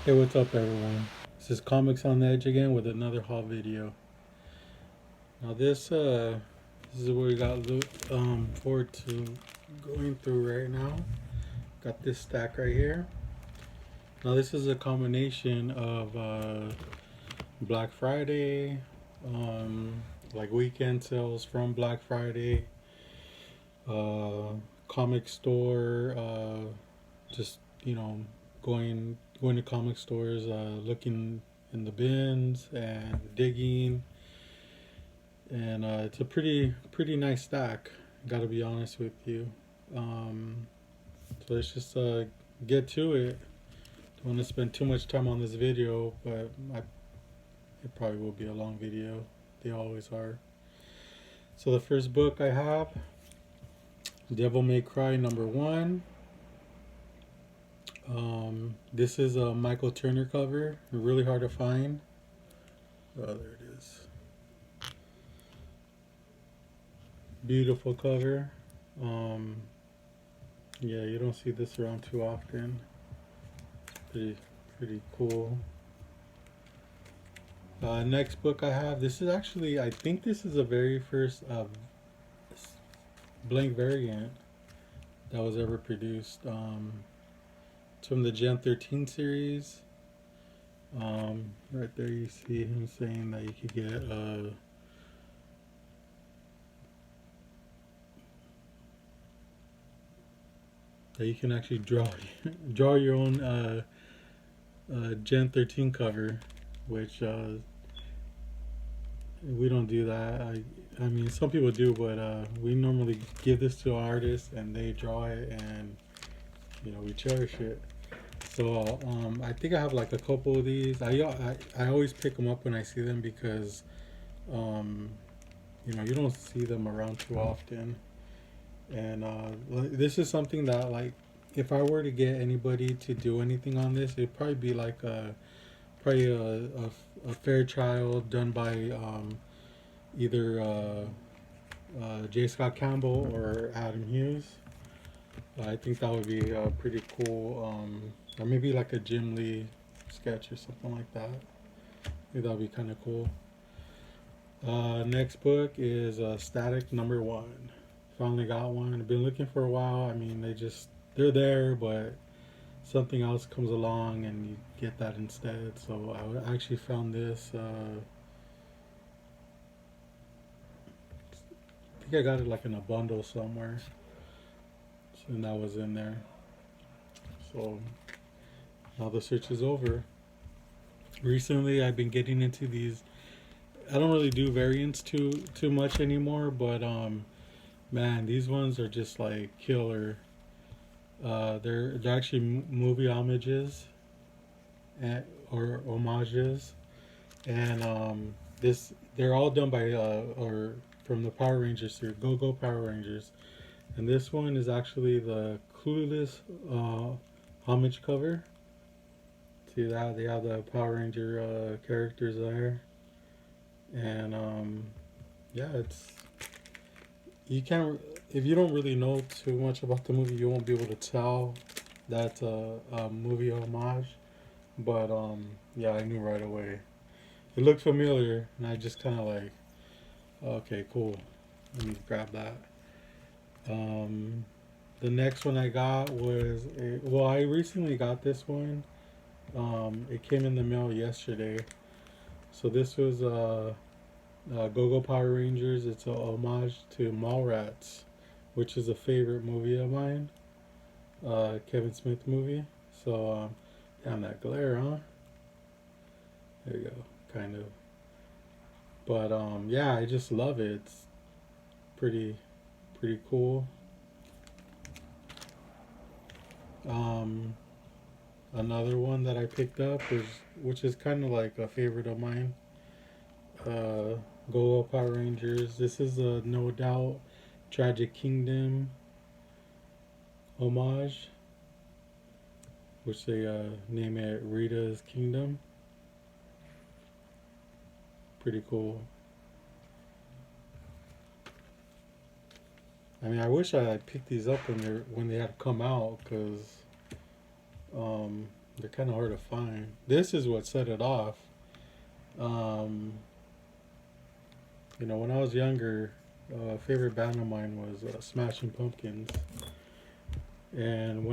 Hey, what's up, everyone? This is Comics on the Edge again with another haul video. Now, this is what we got forward to going through right now. Got this stack right here. Now, this is a combination of Black Friday, like weekend sales from Black Friday, uh, comic store, just going to comic stores, looking in the bins and digging, and it's a pretty nice stack. Gotta be honest with you. Um, so let's just get to it. Don't want to spend too much time on this video, but it probably will be a long video. They always are. So the first book I have, Devil May Cry #1. This is a Michael Turner cover. Really hard to find. Oh, there it is. Beautiful cover. Um, yeah, you don't see this around too often. Pretty cool. Next book I have. This is actually, I think this is the very first blank variant that was ever produced. It's from the Gen 13 series. Right there you see him saying that you could get that you can actually draw your own Gen 13 cover, which we don't do that. I mean, some people do, but we normally give this to artists and they draw it, and we cherish it. So I think I have like a couple of these. I always pick them up when I see them because um, you don't see them around too often. And this is something that, like, if I were to get anybody to do anything on this, it'd probably be like probably a Fairchild done by either J. Scott Campbell or Adam Hughes. I think that would be pretty cool. Or maybe like a Jim Lee sketch or something like that. I think that would be kind of cool. Next book is Static #1. Finally got one. I've been looking for a while. I mean, they're there, but something else comes along and you get that instead. So I actually found this. I think I got it like in a bundle somewhere, and that was in there. So now the search is over. Recently, I've been getting into these. I don't really do variants too much anymore, but man, these ones are just like killer. They're actually movie homages or homages, and this they're all done by or from the Power Rangers series, GoGo Power Rangers, and this one is actually the Clueless homage cover. See that they have the Power Ranger characters there, and yeah, it's you can't if you don't really know too much about the movie, you won't be able to tell that's a movie homage. But yeah, I knew right away. It looked familiar, and I just kind of like, okay, cool. Let me grab that. Um, the next one I got was well, I recently got this one. It came in the mail yesterday. So this was Go-Go Power Rangers. It's a homage to Mallrats, which is a favorite movie of mine. Kevin Smith movie. So damn that glare, huh? There you go, kind of. But yeah, I just love it. It's pretty pretty cool. Um, Another one that I picked up was, which is kind of like a favorite of mine. Go Power Rangers. This is a No Doubt Tragic Kingdom homage, which they name it Rita's Kingdom. Pretty cool. I mean, I wish I had picked these up when they had come out, because They're kind of hard to find. This is what set it off. Um, when I was younger, a favorite band of mine was Smashing Pumpkins. And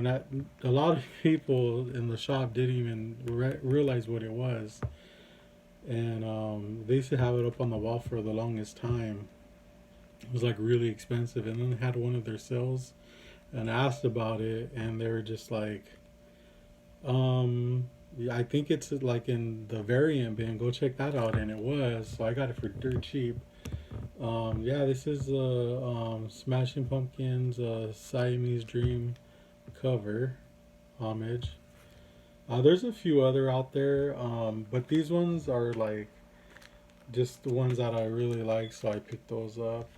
a lot of people in the shop didn't even realize what it was. And they used to have it up on the wall for the longest time. It was like really expensive. And then they had one of their sales and I asked about it, and they were just like, yeah, I think it's like in the variant bin. Go check that out. And it was. So I got it for dirt cheap. Yeah, this is Smashing Pumpkins Siamese Dream cover homage. There's a few other out there, but these ones are like just the ones that I really like, so I picked those up.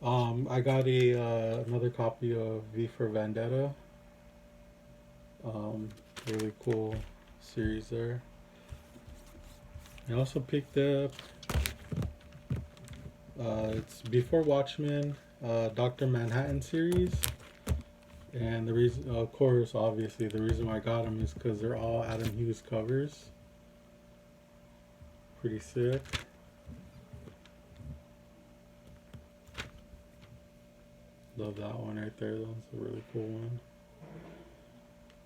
I got a another copy of V for Vendetta. Um, Really cool series there. I also picked up it's before Watchmen, Doctor Manhattan series. And the reason, of course, obviously, the reason why I got them is because they're all Adam Hughes covers. Pretty sick. Love that one right there. That's a really cool one.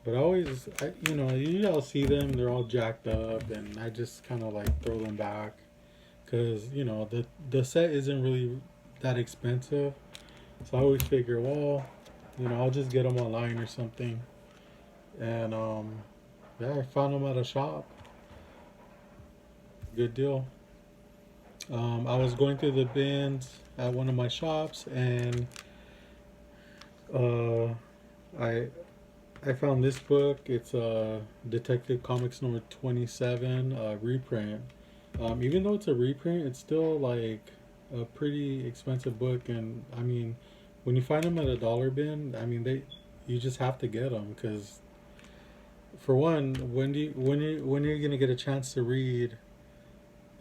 But you all see them, they're all jacked up, and I just kind of like throw them back. Because, the set isn't really that expensive. So I always figure, well, I'll just get them online or something. And yeah, I found them at a shop. Good deal. I was going through the bins at one of my shops, and uh, I I found this book. It's Detective Comics number 27 reprint. Even though it's a reprint, it's still like a pretty expensive book, and I mean, when you find them at a dollar bin, I mean you just have to get them because for one, when are you gonna get a chance to read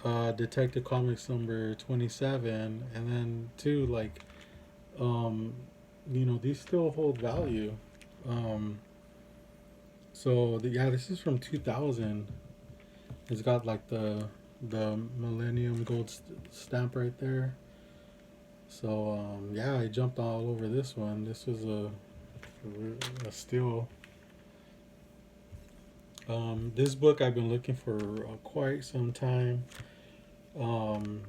Detective Comics number 27, and then two, like, um, these still hold value. Um, yeah, this is from 2000. It's got like the Millennium Gold stamp right there. So yeah, I jumped all over this one. This was a steal. This book I've been looking for quite some time. Um,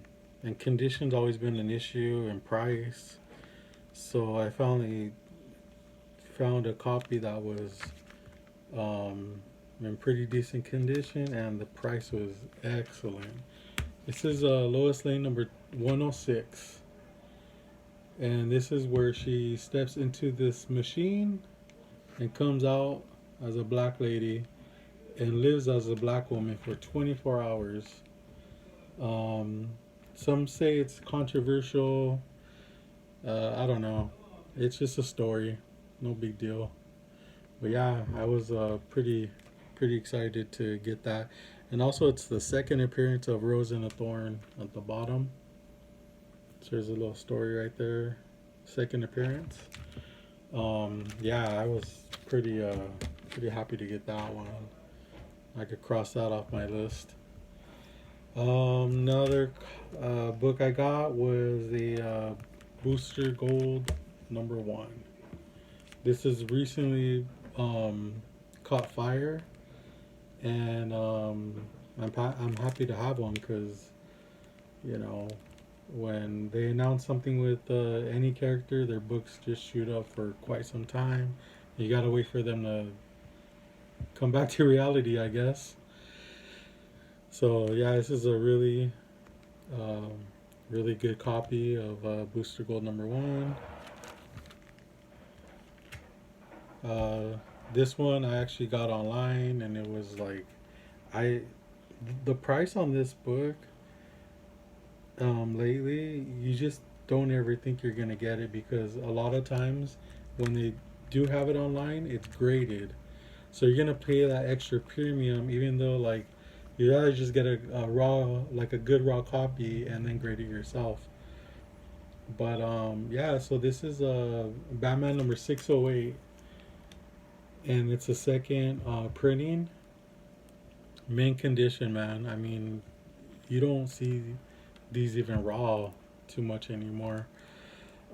and condition's always been an issue, and price. So I finally found a copy that was in pretty decent condition, and the price was excellent. This is Lois Lane number 106, and this is where she steps into this machine and comes out as a black lady and lives as a black woman for 24 hours. Um, some say it's controversial. I don't know. It's just a story, no big deal. But yeah, I was pretty excited to get that, and also it's the second appearance of Rose and a Thorn at the bottom. So there's a little story right there. Second appearance. Yeah, I was pretty happy to get that one. I could cross that off my list. Another book I got was the Booster Gold number 1. This is recently caught fire, and I'm happy to have one because when they announce something with any character, their books just shoot up for quite some time. You gotta wait for them to come back to reality, I guess. So yeah, this is a um, really good copy of Booster Gold number 1. Uh, this one I actually got online, and it was like, I the price on this book lately, you just don't ever think you're gonna get it, because a lot of times when they do have it online, it's graded, so you're gonna pay that extra premium, even though like you rather just get a raw, like a good raw copy, and then grade it yourself. But yeah, so this is Batman number 608. and it's a second printing. Mint condition, man. I mean, you don't see these even raw too much anymore.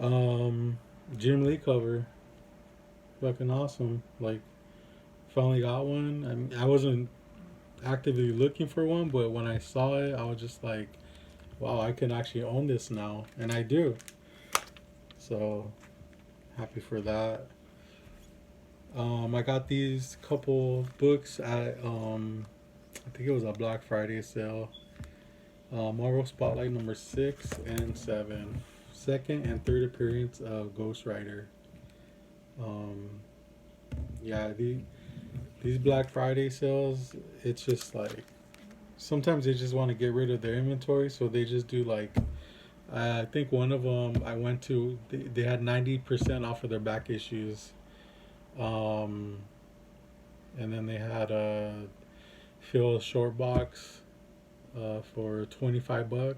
Um, Jim Lee cover, fucking awesome. Like, finally got one. I mean, I wasn't actively looking for one, but when I saw it, I was just like, wow, I can actually own this now, and I do. So happy for that. I got these couple books at I think it was a Black Friday sale. Marvel Spotlight number 6 and 7, second and third appearance of Ghost Rider. Um, yeah, these Black Friday sales, it's just like sometimes they just want to get rid of their inventory, so they just do like I think one of them I went to, they had 90% off of their back issues. Um, and then they had a fill a short box for $25,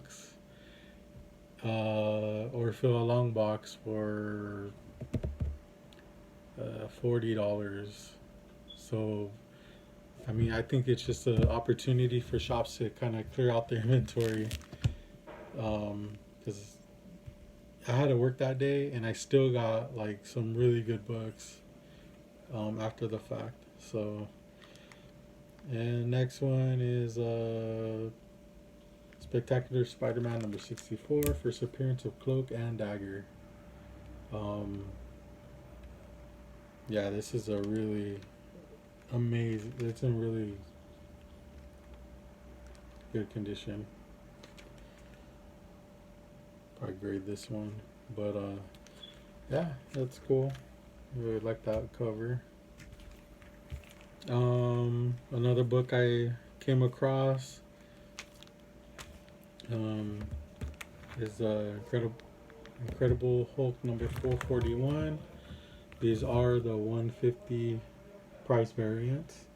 or fill a long box for $40. So, I mean, I think it's just an opportunity for shops to kind of clear out their inventory. Because I had to work that day, and I still got like some really good books after the fact. So, and next one is Spectacular Spider-Man number 64, first appearance of Cloak and Dagger. Um, yeah, this is a really amazing. It's in really good condition. Probably grade this one, but yeah, that's cool. Really like that cover. Another book I came across is Incredible Hulk number 441. These are the 150 price variants.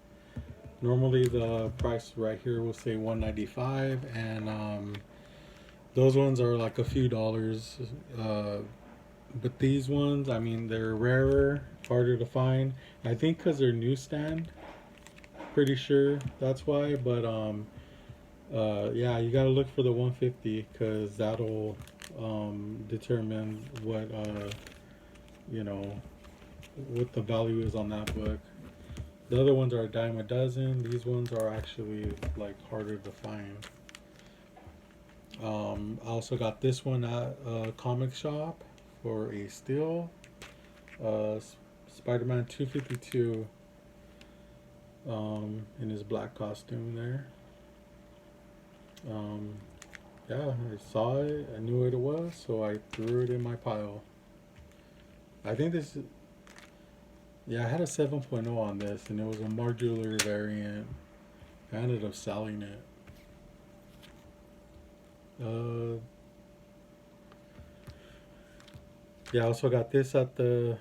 Normally the price right here will say 195, and those ones are like a few dollars. But these ones, I mean, they're rarer, harder to find. I think because they're newsstand. Pretty sure that's why. But yeah, you gotta look for the 150 because that'll determine what you know what the value is on that book. The other ones are a dime a dozen. These ones are actually like harder to find. I also got this one at a comic shop for a steal. Uh, Spider-Man 252 in his black costume there. Um, yeah, I saw it. I knew what it was, so I threw it in my pile. I think this. Yeah, I had a 7.0 on this, and it was a modular variant. I ended up selling it. Uh, yeah, I also got this at a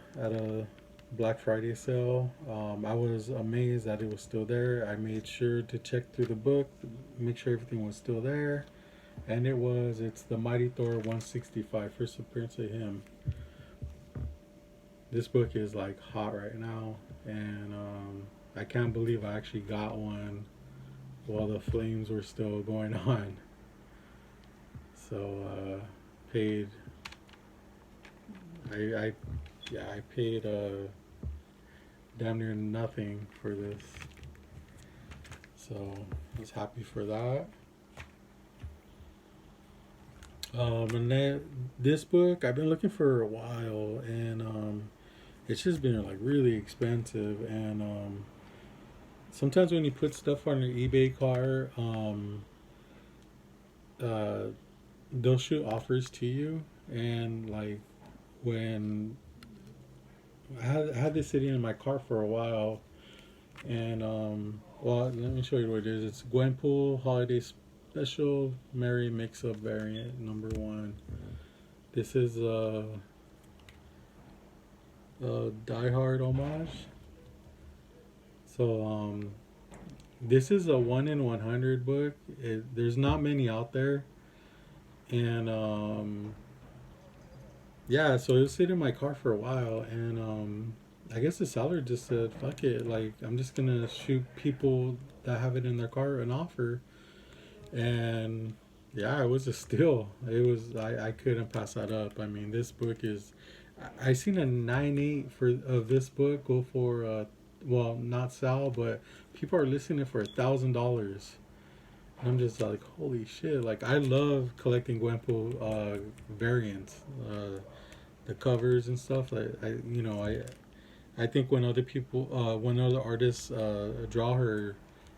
Black Friday sale. I was amazed that it was still there. I made sure to check through the book, make sure everything was still there, and it was. It's the Mighty Thor 165, first appearance of him. This book is like hot right now, and I can't believe I actually got one while the flames were still going on. So paid. I yeah, I paid damn near nothing for this, so I was happy for that. And then this book I've been looking for a while, and it's just been like really expensive. And sometimes when you put stuff on your eBay cart, uh, they'll shoot offers to you, and like when I had this sitting in my car for a while, and well, let me show you what it is. It's Gwenpool Holiday Special Merry Mix-Up Variant number 1. This is a Die Hard homage. So this is a 1 in 100 book. There's not many out there, and yeah, so it was sitting in my car for a while, and I guess the seller just said, "Fuck it, like I'm just gonna shoot people that have it in their cart an offer." And yeah, it was a steal. It was I couldn't pass that up. I mean, this book is I seen a 9.8 for of this book go for well, not Sal, but people are listing it for $1,000. And I'm just like, holy shit! Like I love collecting Gwenpool variants, the covers and stuff. I think when other people, when other artists draw her,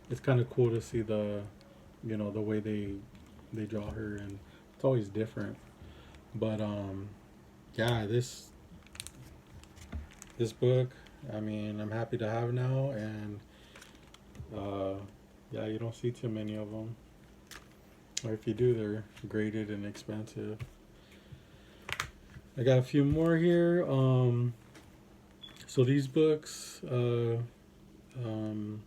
it's kind of cool to see the way they draw her, and it's always different. But yeah, this book, I mean, I'm happy to have now, and uh, yeah, you don't see too many of them, or if you do, they're graded and expensive. I got a few more here. So these books, um,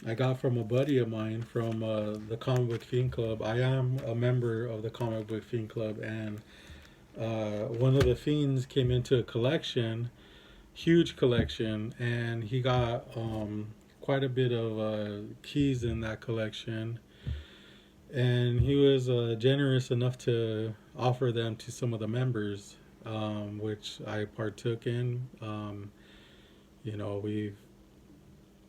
I got from a buddy of mine from the Comic Book Fiend Club. I am a member of the Comic Book Fiend Club, and one of the fiends came into a collection, huge collection, and he got quite a bit of keys in that collection. And he was generous enough to offer them to some of the members, which I partook in. You know, we've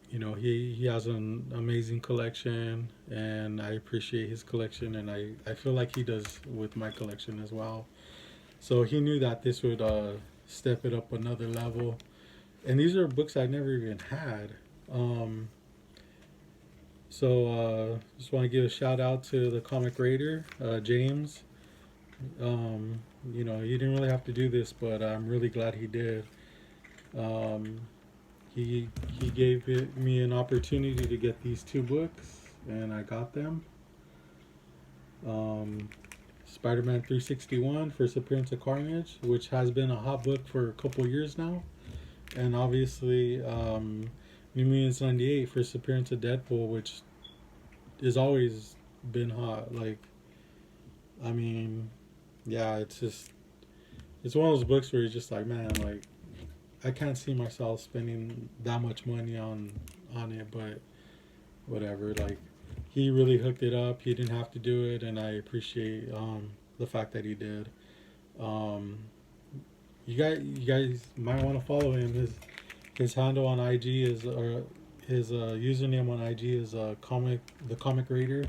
he has an amazing collection, and I appreciate his collection, and I feel like he does with my collection as well. So he knew that this would step it up another level, and these are books I never even had. Um, just want to give a shout out to the comic raider, James. He didn't really have to do this, but I'm really glad he did. Um, he gave me an opportunity to get these two books, and I got them. Um, Spider-Man 361, First Appearance of Carnage, which has been a hot book for a couple years now, and obviously New Mutants 98, First Appearance of Deadpool, which has always been hot. Like, I mean, yeah, it's one of those books where you're just like, man, like I can't see myself spending that much money on it, but whatever. Like, he really hooked it up. He didn't have to do it, and I appreciate the fact that he did. Um, you guys might want to follow him. His handle on IG is or his username on IG is the comic reader,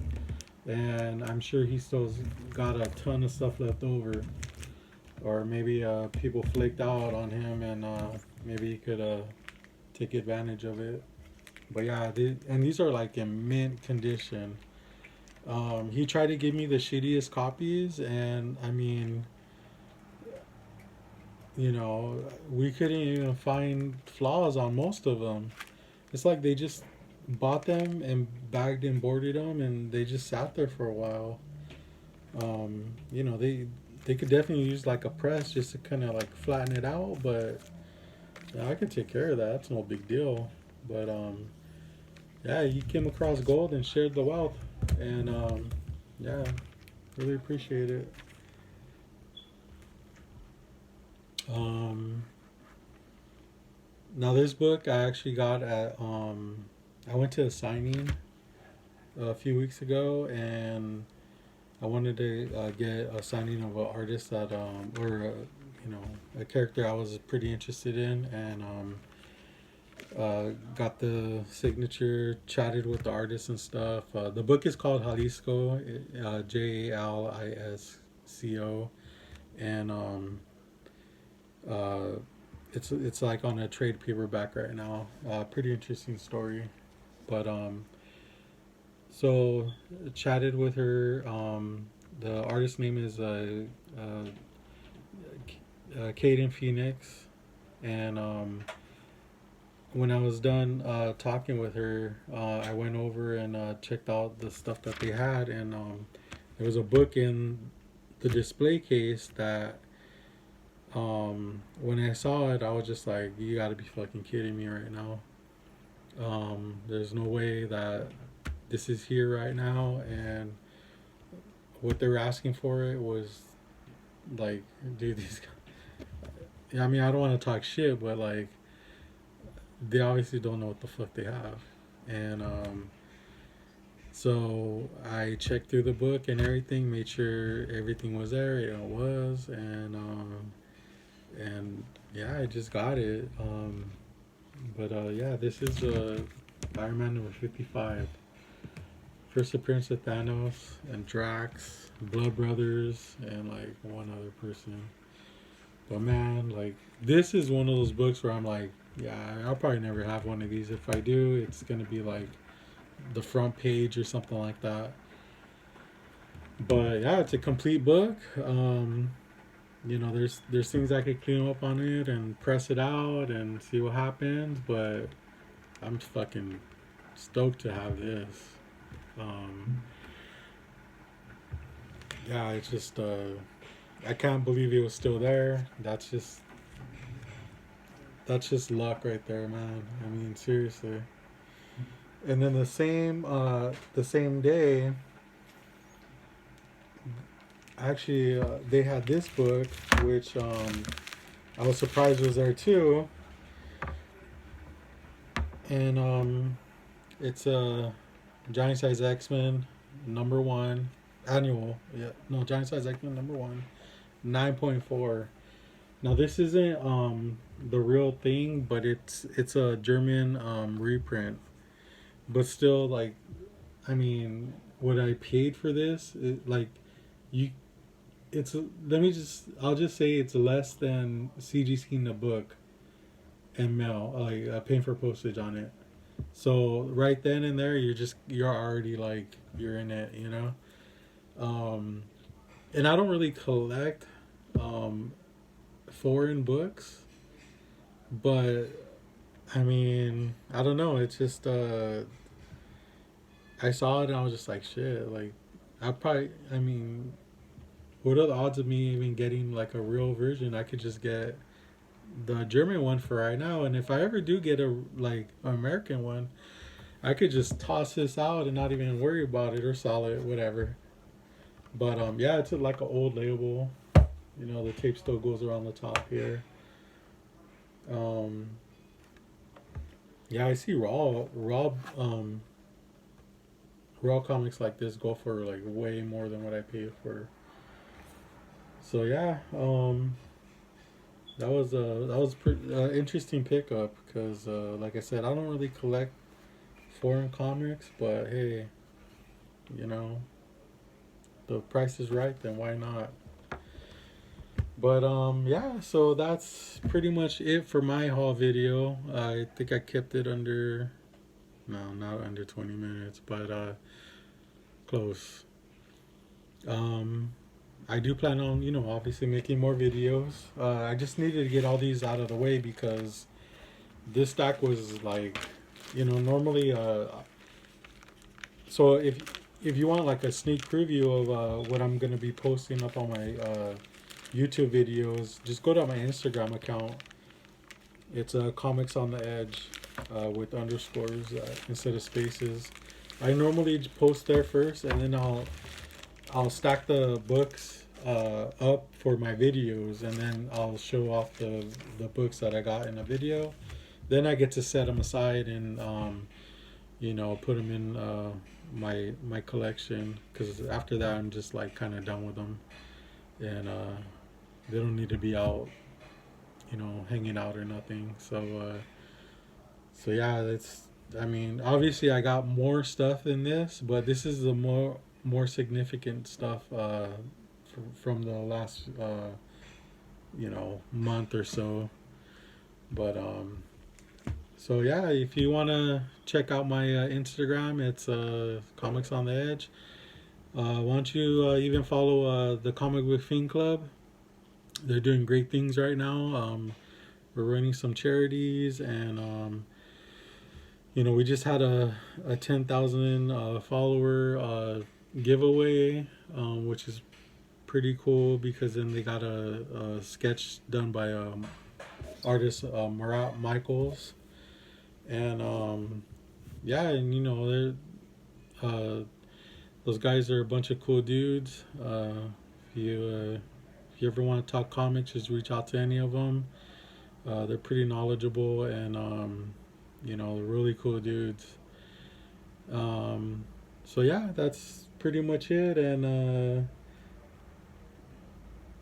and I'm sure he still's got a ton of stuff left over, or maybe people flaked out on him, and maybe he could take advantage of it. But yeah, and these are like in mint condition. He tried to give me the shittiest copies, and I mean, we couldn't even find flaws on most of them. It's like they just bought them and bagged and boarded them, and they just sat there for a while. They could definitely use like a press just to kind of like flatten it out, but yeah, I can take care of that. It's no big deal. But yeah, you came across gold and shared the wealth, and yeah, really appreciate it. Um, Now this book I actually got at I went to a signing a few weeks ago, and I wanted to get a signing of an artist that or a character I was pretty interested in, and got the signature, chatted with the artist and stuff. The book is called Jalisco, Jalisco, and uh, it's like on a trade paperback right now. Pretty interesting story, but so chatted with her. The artist name is Caden Phoenix, and when I was done talking with her, I went over and checked out the stuff that they had, and there was a book in the display case that when I saw it, I was just like, "You got to be fucking kidding me right now." There's no way that this is here right now, and what they were asking for it was like, dude, these. I mean, I don't want to talk shit, but like, they obviously don't know what the fuck they have. And so I checked through the book and everything, made sure everything was there. It was, and yeah, I just got it. But yeah, this is Spider-Man number 55. First appearance of Thanos and Drax, Blood Brothers, and like one other person. But man, like, this is one of those books where I'm like, yeah, I'll probably never have one of these. If I do, it's gonna be like the front page or something like that. But yeah, it's a complete book. There's things I could clean up on it and press it out and see what happens. But I'm fucking stoked to have this. Um, yeah, it's just I can't believe it was still there. That's just luck right there, man. I mean, seriously. And then the same day, actually, they had this book, which I was surprised was there too, and it's a Giant Size X-Men #1 annual. Yeah, no, Giant Size X-Men #1, 9.4. Now this isn't the real thing, but it's a German reprint. But still, like, I mean, what I paid for this, like, you, it's I'll just say it's less than CGC in the book and mail, like paying for postage on it. So right then and there, you're already like you're in it, you know. Um, and I don't really collect um, foreign books, but I mean, I don't know. It's just I saw it and I was just like, shit. Like, I mean, what are the odds of me even getting like a real version? I could just get the German one for right now, and if I ever do get a like American one, I could just toss this out and not even worry about it or sell it, whatever. But yeah, it's like an old label. You know, the tape still goes around the top here. Um, yeah, I see raw comics like this go for like way more than what I paid for. So yeah, that was pretty interesting pickup because like I said, I don't really collect foreign comics, but hey, you know, the price is right, then why not? But yeah, so that's pretty much it for my haul video. I think I kept it under, no, not under 20 minutes, but close. Um, I do plan on, obviously making more videos. I just needed to get all these out of the way because this stack was like, normally. So if you want like a sneak preview of what I'm gonna be posting up on my YouTube videos, just go to my Instagram account. It's Comics on the Edge with underscores instead of spaces. I normally post there first, and then I'll stack the books up for my videos, and then I'll show off the books that I got in a video. Then I get to set them aside and put them in my collection, because after that I'm just like kind of done with them, and they don't need to be out, hanging out or nothing. So yeah, that's. I mean, obviously I got more stuff in this, but this is the more significant stuff from the last month or so. But so yeah, if you wanna check out my Instagram, it's Comics on the Edge. Why don't you even follow the Comic Book Fiend Club? They're doing great things right now. We're running some charities, and we just had a 10,000 follower giveaway, which is pretty cool because then they got a sketch done by artist Marat Michaels, and yeah, and those guys are a bunch of cool dudes. If you ever want to talk comics, just reach out to any of them. They're pretty knowledgeable, and you know, they're really cool dudes. So yeah, that's pretty much it, and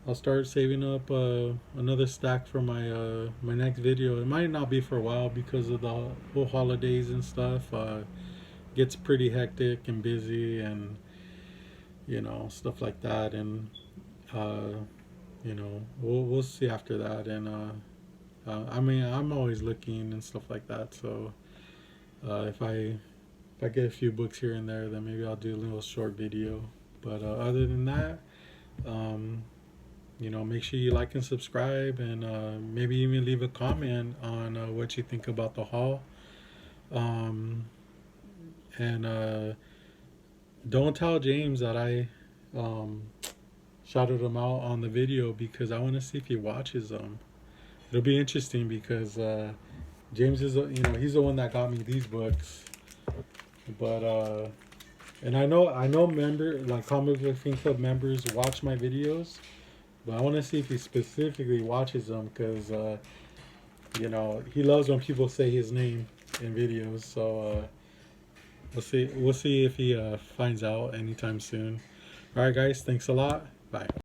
I'll start saving up another stack for my next video. It might not be for a while because of the whole holidays and stuff. Gets pretty hectic and busy, and you know, stuff like that, and uh, you know, we'll see after that. And I mean, I'm always looking and stuff like that. So if I get a few books here and there, then maybe I'll do a little short video. But other than that, you know, make sure you like and subscribe, and maybe even leave a comment on what you think about the haul. And don't tell James that I shouted him out on the video, because I want to see if he watches them. It'll be interesting because James is, you know, he's the one that got me these books. But and I know like Comic Book Fan Club members watch my videos, but I want to see if he specifically watches them, because you know, he loves when people say his name in videos. So we'll see if he finds out anytime soon. All right, guys, thanks a lot. Bye.